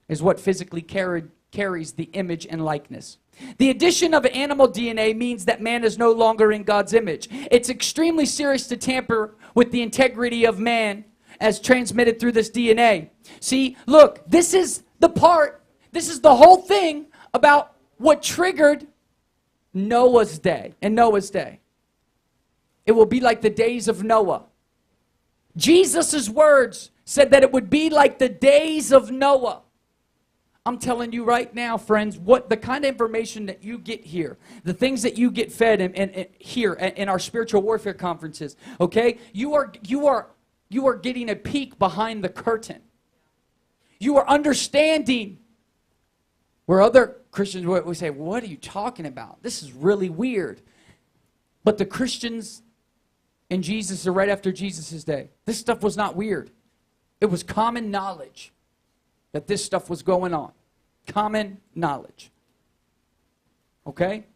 is what physically carries the image and likeness. The addition of animal DNA means that man is no longer in God's image. It's extremely serious to tamper with the integrity of man as transmitted through this DNA. See, look, this is the whole thing about what triggered Noah's day and Noah's day. It will be like the days of Noah. Jesus' words said that it would be like the days of Noah. I'm telling you right now, friends, what the kind of information that you get here, the things that you get fed in here in our spiritual warfare conferences, okay? You are getting a peek behind the curtain. You are understanding Where other Christians we say, what are you talking about? This is really weird. But the Christians in Jesus, or right after Jesus' day, this stuff was not weird. It was common knowledge that this stuff was going on. Common knowledge. Okay?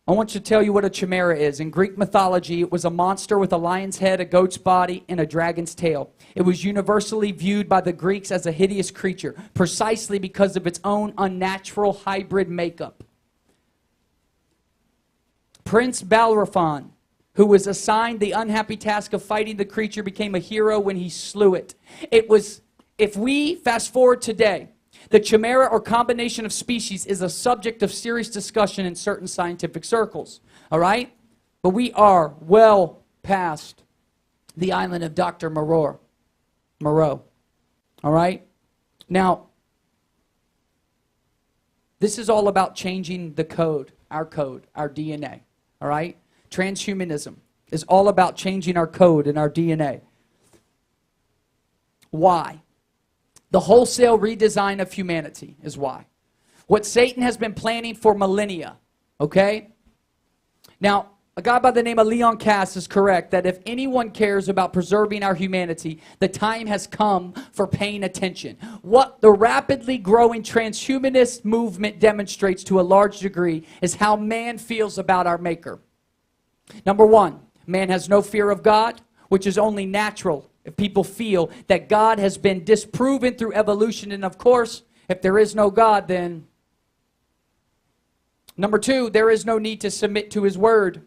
I want to tell you what a chimera is. In Greek mythology, it was a monster with a lion's head, a goat's body, and a dragon's tail. It was universally viewed by the Greeks as a hideous creature, precisely because of its own unnatural hybrid makeup. Prince Bellerophon, who was assigned the unhappy task of fighting the creature, became a hero when he slew it. It was, if we fast forward today, the chimera or combination of species is a subject of serious discussion in certain scientific circles. All right? But we are well past the island of Dr. Moreau. All right? Now, this is all about changing the code, our DNA. All right? Transhumanism is all about changing our code and our DNA. Why? The wholesale redesign of humanity is why. What Satan has been planning for millennia, okay? Now, a guy by the name of Leon Cass is correct that if anyone cares about preserving our humanity, the time has come for paying attention. What the rapidly growing transhumanist movement demonstrates to a large degree is how man feels about our Maker. Number one, man has no fear of God, which is only natural if people feel that God has been disproven through evolution. And of course, if there is no God, then... Number two, there is no need to submit to His word.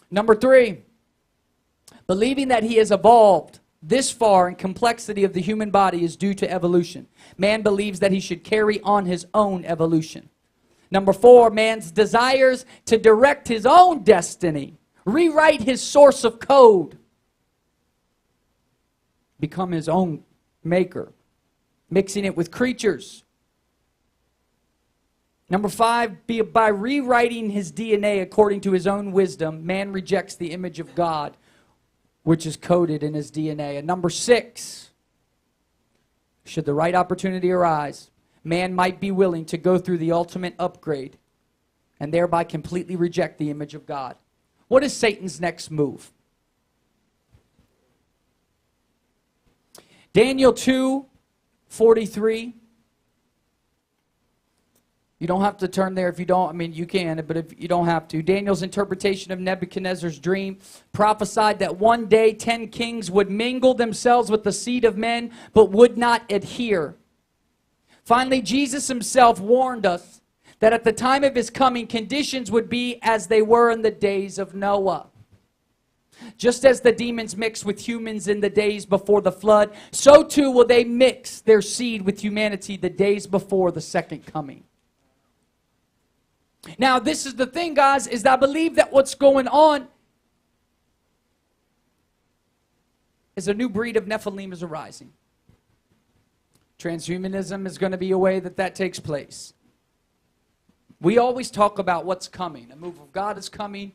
Number three, believing that He has evolved this far in complexity of the human body is due to evolution. Man believes that he should carry on his own evolution. Number four, man's desires to direct his own destiny, rewrite his source of code, become his own maker, mixing it with creatures. Number five, by rewriting his DNA according to his own wisdom, man rejects the image of God, which is coded in his DNA. And number six, should the right opportunity arise, man might be willing to go through the ultimate upgrade and thereby completely reject the image of God. What is Satan's next move? Daniel 2:43. You don't have to turn there if you don't. I mean, you can, but if you don't have to. Daniel's interpretation of Nebuchadnezzar's dream prophesied that one day 10 kings would mingle themselves with the seed of men, but would not adhere. Finally, Jesus himself warned us that at the time of his coming, conditions would be as they were in the days of Noah. Just as the demons mixed with humans in the days before the flood, so too will they mix their seed with humanity the days before the second coming. Now, this is the thing, guys, is that I believe that what's going on is a new breed of Nephilim is arising. Transhumanism is going to be a way that takes place. We always talk about what's coming. A move of God is coming.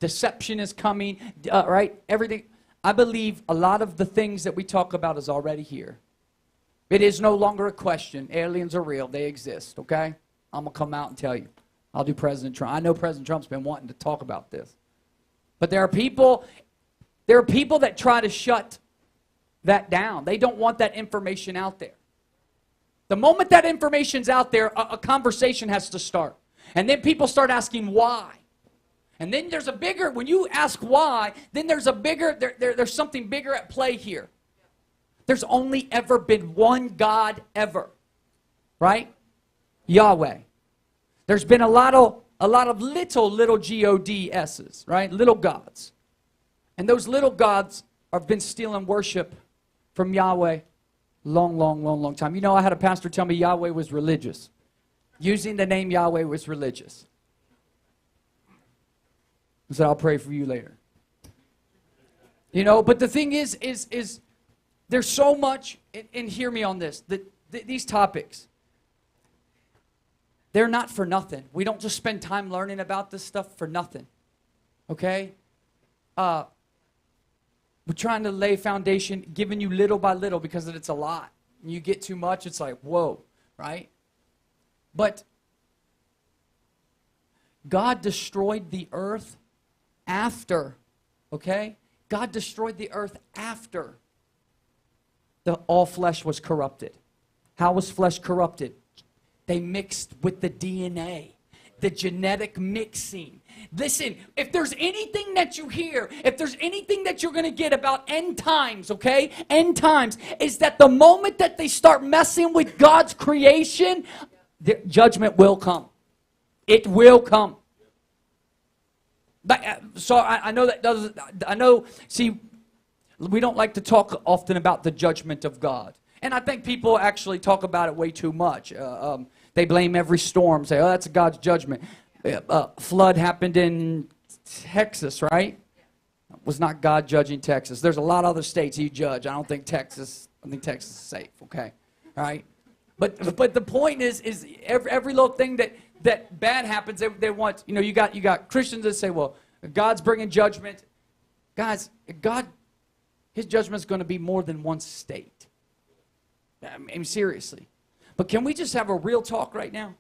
Deception is coming. Right? Everything. I believe a lot of the things that we talk about is already here. It is no longer a question. Aliens are real. They exist. Okay? I'm going to come out and tell you. I'll do President Trump. I know President Trump's been wanting to talk about this. But there are people that try to shut that down. They don't want that information out there. The moment that information's out there, a conversation has to start. And then people start asking why. And then there's a bigger, when you ask why, then there's a bigger, there's something bigger at play here. There's only ever been one God ever. Right? Yahweh. There's been a lot of little G-O-D-S's, right? Little gods. And those little gods have been stealing worship from Yahweh long time. You know, I had a pastor tell me Yahweh was religious. Using the name Yahweh was religious. I said, I'll pray for you later. You know, but the thing is there's so much, and hear me on this, these topics, they're not for nothing. We don't just spend time learning about this stuff for nothing. Okay? We're trying to lay foundation, giving you little by little because it's a lot. And you get too much, it's like, whoa, right? But God destroyed the earth after, okay? God destroyed the earth after all flesh was corrupted. How was flesh corrupted? They mixed with the DNA, the genetic mixing. Listen, if there's anything that you hear, if there's anything that you're going to get about end times, okay? End times is that the moment that they start messing with God's creation, the judgment will come. It will come. So I know that doesn't, I know, see, we don't like to talk often about the judgment of God. And I think people actually talk about it way too much. They blame every storm, say, oh, that's God's judgment. Flood happened in Texas, right? It was not God judging Texas. There's a lot of other states he judged. I think Texas is safe, okay? All right? But the point is every little thing that bad happens, they want, you got Christians that say, well, God's bringing judgment. Guys, God, his judgment's going to be more than one state. I mean, seriously. But can we just have a real talk right now?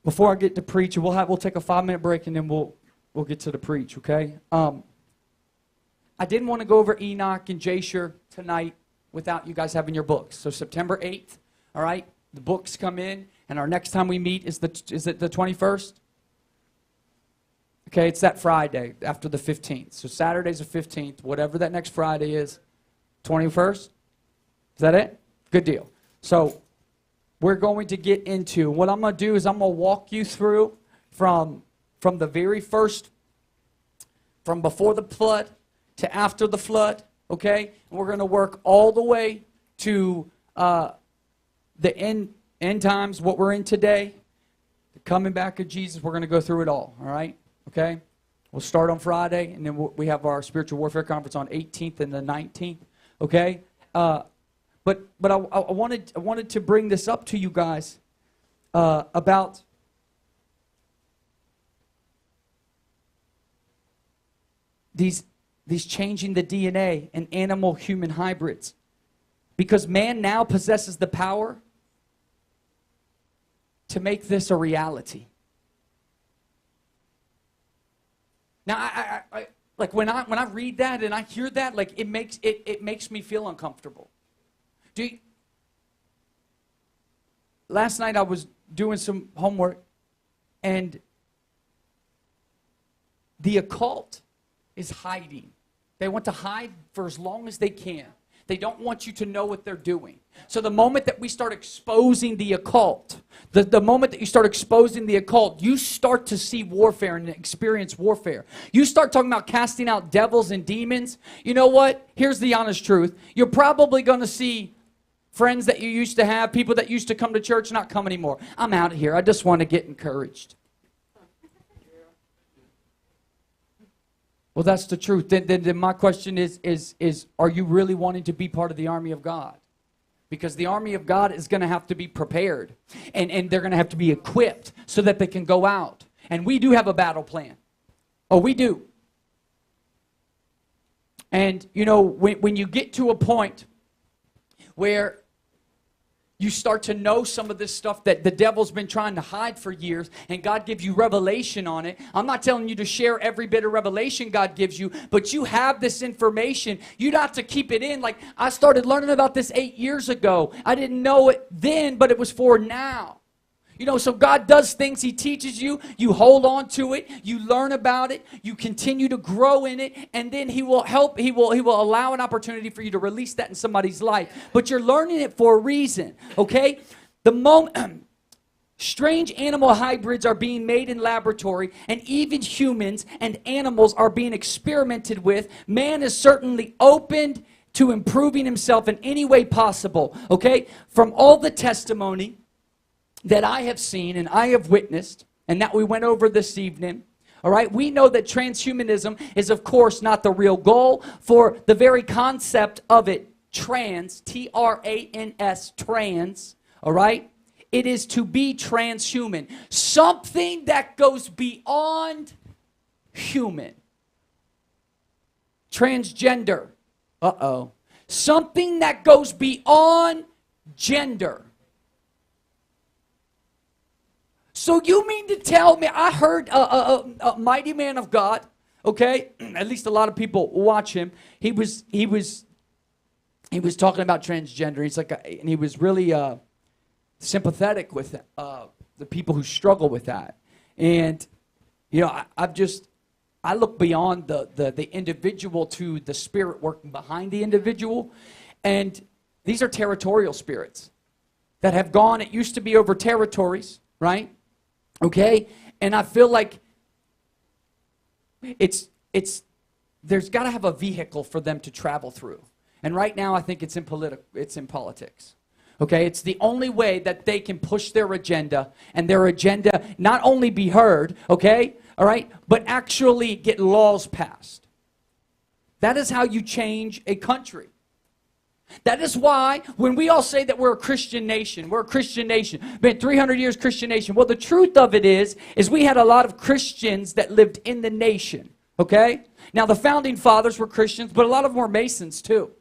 Before I get to preach, we'll take a 5-minute break and then we'll get to the preach, okay? I didn't want to go over Enoch and Jasher tonight without you guys having your books. So September 8th, all right, the books come in, and our next time we meet is it the 21st? Okay, it's that Friday after the 15th. So Saturday's the 15th, whatever that next Friday is, 21st? Is that it? Good deal. So we're going to get into, what I'm going to do is I'm going to walk you through from the very first, from before the flood to after the flood, okay? And we're going to work all the way to the end times, what we're in today, the coming back of Jesus. We're going to go through it all right? Okay? We'll start on Friday, and then we have our spiritual warfare conference on 18th and the 19th, okay? But I wanted to bring this up to you guys about these changing the DNA and animal-human hybrids, because man now possesses the power to make this a reality. Now, I like when I read that and I hear that, like it makes me feel uncomfortable. Last night I was doing some homework, and the occult is hiding. They want to hide for as long as they can. They don't want you to know what they're doing. So the moment that we start exposing the occult, the moment that you start exposing the occult, you start to see warfare and experience warfare. You start talking about casting out devils and demons. You know what? Here's the honest truth. You're probably going to see friends that you used to have, people that used to come to church, not come anymore. I'm out of here. I just want to get encouraged. Well, that's the truth. Then my question is, are you really wanting to be part of the army of God? Because the army of God is going to have to be prepared. And they're going to have to be equipped so that they can go out. And we do have a battle plan. Oh, we do. And, when you get to a point where you start to know some of this stuff that the devil's been trying to hide for years, and God gives you revelation on it. I'm not telling you to share every bit of revelation God gives you, but you have this information. You don't have to keep it in. Like, I started learning about this 8 years ago. I didn't know it then, but it was for now. So God does things. He teaches you. You hold on to it. You learn about it. You continue to grow in it. And then He will help. He will allow an opportunity for you to release that in somebody's life. But you're learning it for a reason, okay? The moment strange animal hybrids are being made in laboratory, and even humans and animals are being experimented with, man is certainly opened to improving himself in any way possible, okay? From all the testimony that I have seen and I have witnessed, and that we went over this evening, all right, we know that transhumanism is, of course, not the real goal. For the very concept of it, trans, T-R-A-N-S, trans, all right, it is to be transhuman, something that goes beyond human. Transgender. Uh-oh. Something that goes beyond gender. So you mean to tell me, I heard a mighty man of God, okay? At least a lot of people watch him. He was talking about transgender. He's like, and he was really sympathetic with the people who struggle with that. And you know, I look beyond the individual to the spirit working behind the individual. And these are territorial spirits that have gone, it used to be over territories, right? Okay? And I feel like there's got to have a vehicle for them to travel through. And right now I think it's in politics. Okay? It's the only way that they can push their agenda, and their agenda not only be heard, okay? All right? But actually get laws passed. That is how you change a country. That is why when we all say that we're a Christian nation, been 300 years Christian nation. Well, the truth of it is we had a lot of Christians that lived in the nation, okay? Now, the founding fathers were Christians, but a lot of them were Masons too.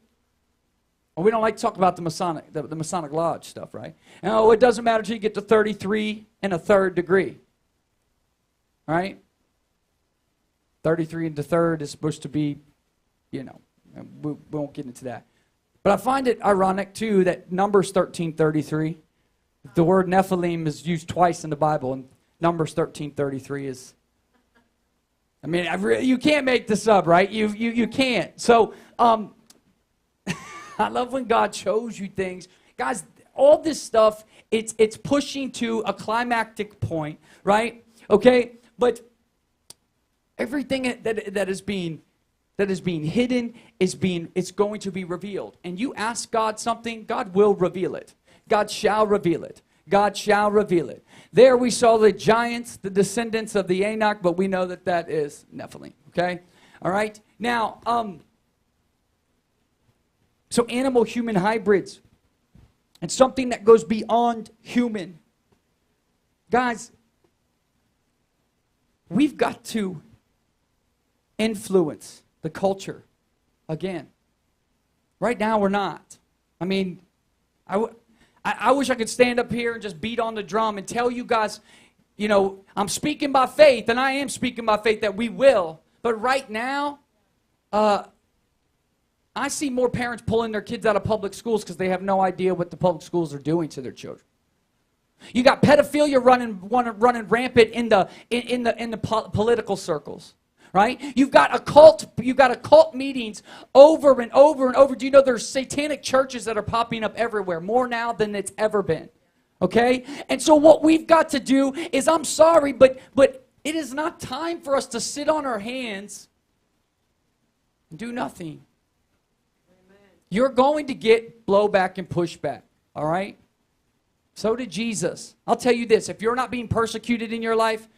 Well, we don't like to talk about the Masonic Lodge stuff, right? No, it doesn't matter until you get to 33 1/3 degree, all right? 33 1/3 is supposed to be, you know, we won't get into that. But I find it ironic, too, that Numbers 13:33, the word Nephilim is used twice in the Bible, and Numbers 13:33 is, I mean, you can't make this up, right? You can't. So, I love when God shows you things. Guys, all this stuff, it's pushing to a climactic point, right? Okay? But everything that is being hidden it's going to be revealed. And you ask God something, God will reveal it. God shall reveal it. God shall reveal it. There we saw the giants, the descendants of the Enoch, but we know that is Nephilim. Okay? All right? Now, so animal-human hybrids. And something that goes beyond human. Guys, we've got to influence the culture again. Right now, we're not. I mean, I wish I could stand up here and just beat on the drum and tell you guys, you know, I'm speaking by faith, and I am speaking by faith that we will. But right now, I see more parents pulling their kids out of public schools because they have no idea what the public schools are doing to their children. You got pedophilia running rampant in the political circles. Right? You've got occult meetings over and over and over. Do you know there's satanic churches that are popping up everywhere, more now than it's ever been? Okay? And so what we've got to do is, I'm sorry, but it is not time for us to sit on our hands and do nothing. Amen. You're going to get blowback and pushback. All right? So did Jesus. I'll tell you this, if you're not being persecuted in your life,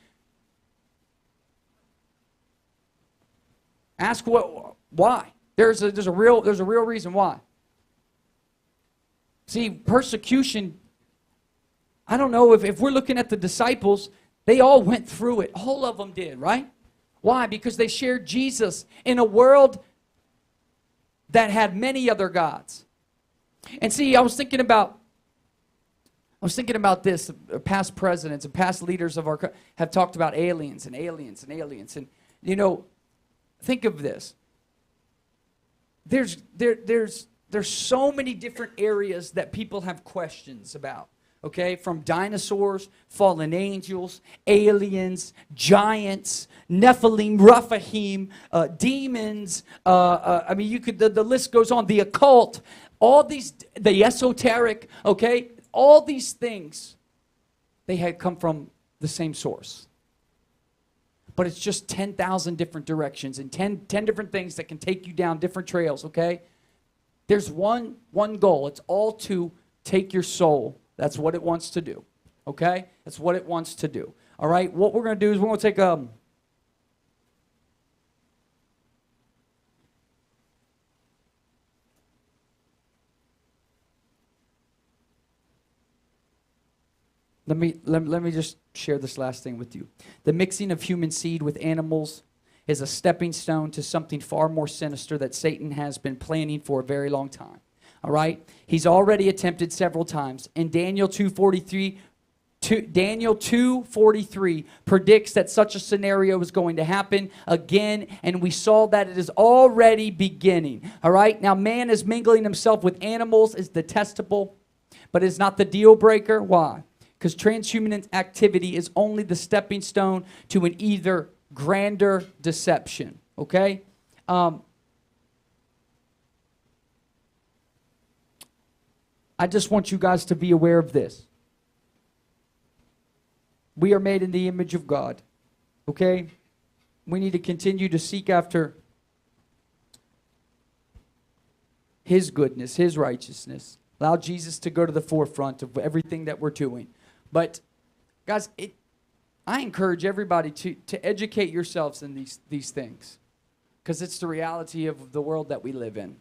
ask why. There's a real reason why. See, persecution, I don't know if we're looking at the disciples, they all went through it. All of them did, right? Why? Because they shared Jesus in a world that had many other gods. And see, I was thinking about this. Past presidents and past leaders of our have talked about aliens and aliens and aliens. And you know, think of this. There's so many different areas that people have questions about. Okay, from dinosaurs, fallen angels, aliens, giants, Nephilim, Rephaim, demons. I mean, the list goes on. The occult, all these, the esoteric. Okay, all these things, they had come from the same source. But it's just 10,000 different directions and 10 different things that can take you down different trails, okay? There's one goal. It's all to take your soul. That's what it wants to do, okay? That's what it wants to do. All right, what we're going to do is we're going to take Let me just share this last thing with you. The mixing of human seed with animals is a stepping stone to something far more sinister that Satan has been planning for a very long time. All right? He's already attempted several times. In Daniel 2:43, Daniel 2:43 predicts that such a scenario is going to happen again, and we saw that it is already beginning. All right? Now, man is mingling himself with animals is detestable, but it's not the deal breaker. Why? Because transhuman activity is only the stepping stone to an either grander deception. Okay? I just want you guys to be aware of this. We are made in the image of God. Okay? We need to continue to seek after His goodness, His righteousness. Allow Jesus to go to the forefront of everything that we're doing. But, guys, I encourage everybody to educate yourselves in these things. Because it's the reality of the world that we live in.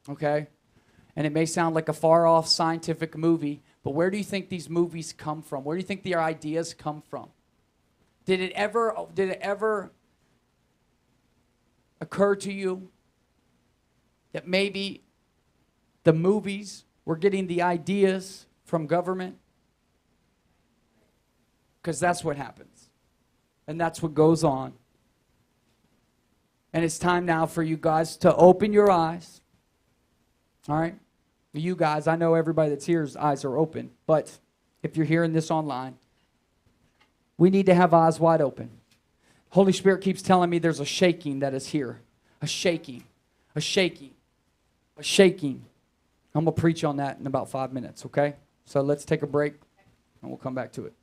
Okay? And it may sound like a far-off scientific movie, but where do you think these movies come from? Where do you think their ideas come from? Did it ever occur to you that maybe the movies were getting the ideas from government? Because that's what happens. And that's what goes on. And it's time now for you guys to open your eyes. All right? You guys, I know everybody that's here's eyes are open, but if you're hearing this online, we need to have eyes wide open. Holy Spirit keeps telling me there's a shaking that is here. A shaking. A shaking. A shaking. I'm going to preach on that in about 5 minutes, okay? So let's take a break, and we'll come back to it.